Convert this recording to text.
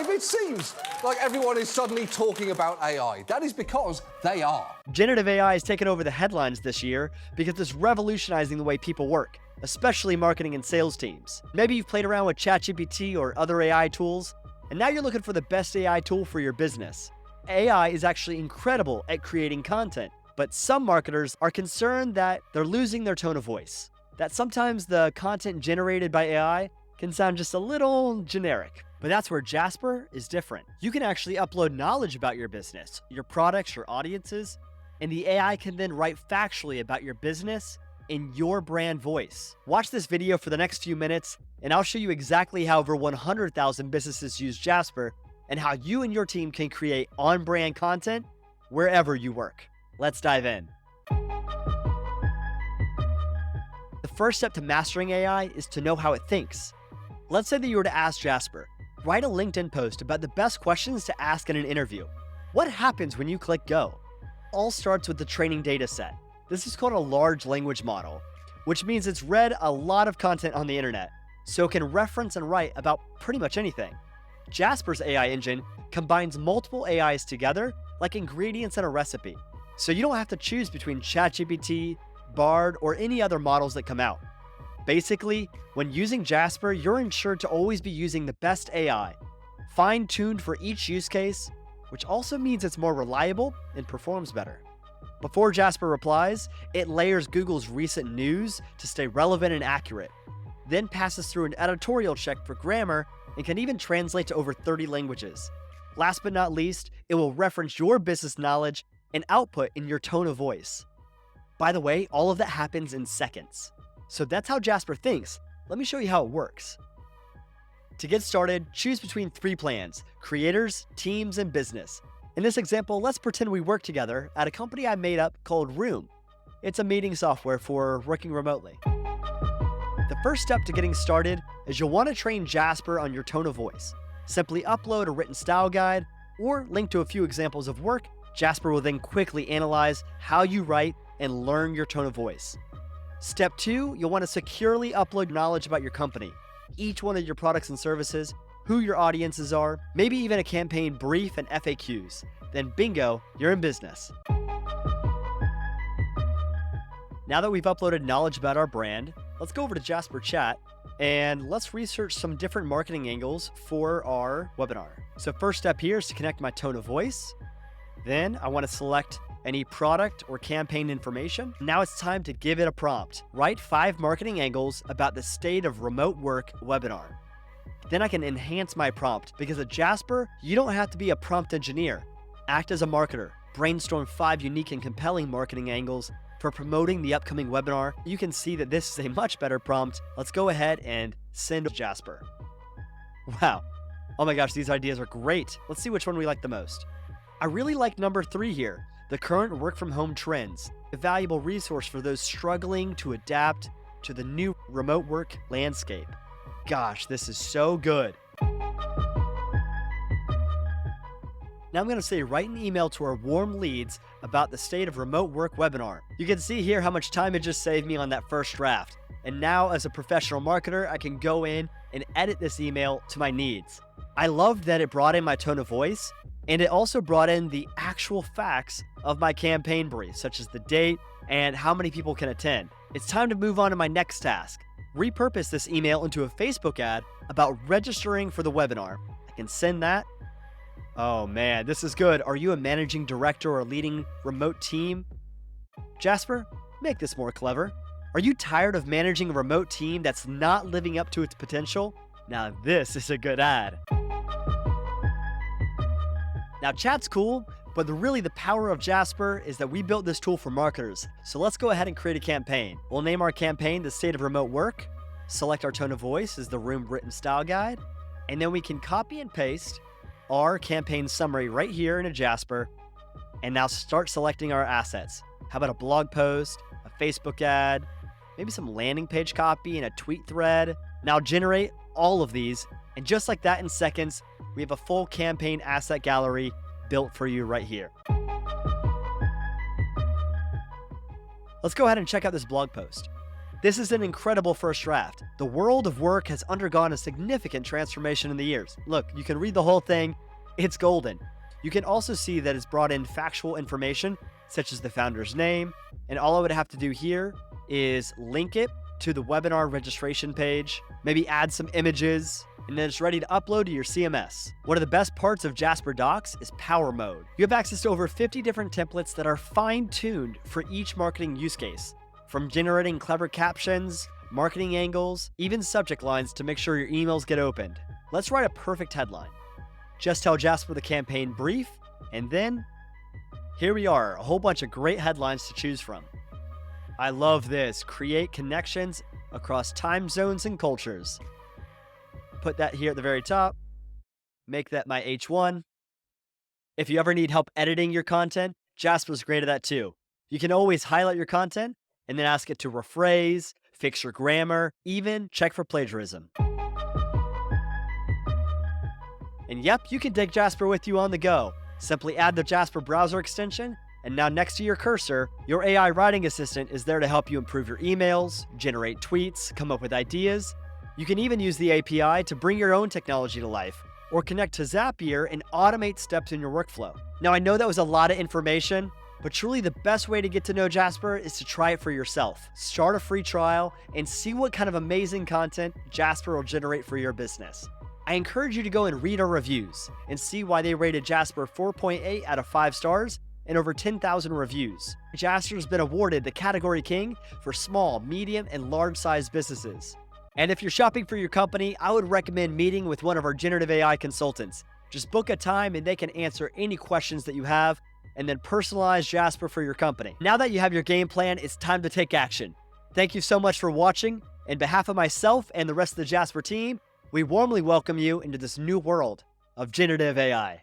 If it seems like everyone is suddenly talking about AI, that is because they are. Generative AI has taken over the headlines this year because it's revolutionizing the way people work, especially marketing and sales teams. Maybe you've played around with ChatGPT or other AI tools, and now you're looking for the best AI tool for your business. AI is actually incredible at creating content, but some marketers are concerned that they're losing their tone of voice, that sometimes the content generated by AI can sound just a little generic. But that's where Jasper is different. You can actually upload knowledge about your business, your products, your audiences, and the AI can then write factually about your business in your brand voice. Watch this video for the next few minutes, and I'll show you exactly how over 100,000 businesses use Jasper and how you and your team can create on-brand content wherever you work. Let's dive in. The first step to mastering AI is to know how it thinks. Let's say that you were to ask Jasper, write a LinkedIn post about the best questions to ask in an interview. What happens when you click go? All starts with the training data set. This is called a large language model, which means it's read a lot of content on the internet, so it can reference and write about pretty much anything. Jasper's AI engine combines multiple AIs together like ingredients in a recipe, so you don't have to choose between ChatGPT, Bard, or any other models that come out. Basically, when using Jasper, you're ensured to always be using the best AI, fine-tuned for each use case, which also means it's more reliable and performs better. Before Jasper replies, it layers Google's recent news to stay relevant and accurate, then passes through an editorial check for grammar and can even translate to over 30 languages. Last but not least, it will reference your business knowledge and output in your tone of voice. By the way, all of that happens in seconds. So that's how Jasper thinks. Let me show you how it works. To get started, choose between 3 plans: creators, teams, and business. In this example, let's pretend we work together at a company I made up called Room. It's a meeting software for working remotely. The first step to getting started is you'll want to train Jasper on your tone of voice. Simply upload a written style guide or link to a few examples of work. Jasper will then quickly analyze how you write and learn your tone of voice. Step 2, you'll want to securely upload knowledge about your company, each one of your products and services, who your audiences are, maybe even a campaign brief and FAQs. Then bingo, you're in business. Now that we've uploaded knowledge about our brand, let's go over to Jasper Chat and let's research some different marketing angles for our webinar. So first step here is to connect my tone of voice. Then I want to select any product or campaign information. Now it's time to give it a prompt. Write 5 marketing angles about the state of remote work webinar. Then I can enhance my prompt because at Jasper, you don't have to be a prompt engineer. Act as a marketer. Brainstorm 5 unique and compelling marketing angles for promoting the upcoming webinar. You can see that this is a much better prompt. Let's go ahead and send to Jasper. Wow. Oh my gosh, these ideas are great. Let's see which one we like the most. I really like number 3 here. The current work from home trends, a valuable resource for those struggling to adapt to the new remote work landscape. Gosh, this is so good. Now I'm going to say write an email to our warm leads about the state of remote work webinar. You can see here how much time it just saved me on that first draft. And now as a professional marketer, I can go in and edit this email to my needs. I loved that it brought in my tone of voice, and it also brought in the actual facts of my campaign brief, such as the date and how many people can attend. It's time to move on to my next task. Repurpose this email into a Facebook ad about registering for the webinar. I can send that. Oh man, this is good. Are you a managing director or leading remote team? Jasper, make this more clever. Are you tired of managing a remote team that's not living up to its potential? Now this is a good ad. Now chat's cool, but really the power of Jasper is that we built this tool for marketers. So let's go ahead and create a campaign. We'll name our campaign The State of Remote Work, select our tone of voice as the Room written style guide, and then we can copy and paste our campaign summary right here into Jasper, and now start selecting our assets. How about a blog post, a Facebook ad, maybe some landing page copy and a tweet thread. Now generate all of these, and just like that in seconds, we have a full campaign asset gallery built for you right here. Let's go ahead and check out this blog post. This is an incredible first draft. The world of work has undergone a significant transformation in the years. Look, you can read the whole thing. It's golden. You can also see that it's brought in factual information, such as the founder's name, and all I would have to do here is link it to the webinar registration page, maybe add some images, and then it's ready to upload to your CMS. One of the best parts of Jasper Docs is Power Mode. You have access to over 50 different templates that are fine-tuned for each marketing use case, from generating clever captions, marketing angles, even subject lines to make sure your emails get opened. Let's write a perfect headline. Just tell Jasper the campaign brief, and then here we are, a whole bunch of great headlines to choose from. I love this. Create connections across time zones and cultures. Put that here at the very top. Make that my H1. If you ever need help editing your content, Jasper's great at that too. You can always highlight your content and then ask it to rephrase, fix your grammar, even check for plagiarism. And yep, you can take Jasper with you on the go. Simply add the Jasper browser extension, and now next to your cursor, your AI writing assistant is there to help you improve your emails, generate tweets, come up with ideas. You can even use the API to bring your own technology to life, or connect to Zapier and automate steps in your workflow. Now, I know that was a lot of information, but truly the best way to get to know Jasper is to try it for yourself. Start a free trial and see what kind of amazing content Jasper will generate for your business. I encourage you to go and read our reviews and see why they rated Jasper 4.8 out of 5 stars and over 10,000 reviews. Jasper's been awarded the category king for small, medium, and large-sized businesses. And if you're shopping for your company, I would recommend meeting with one of our generative AI consultants. Just book a time and they can answer any questions that you have and then personalize Jasper for your company. Now that you have your game plan, it's time to take action. Thank you so much for watching. On behalf of myself and the rest of the Jasper team, we warmly welcome you into this new world of generative AI.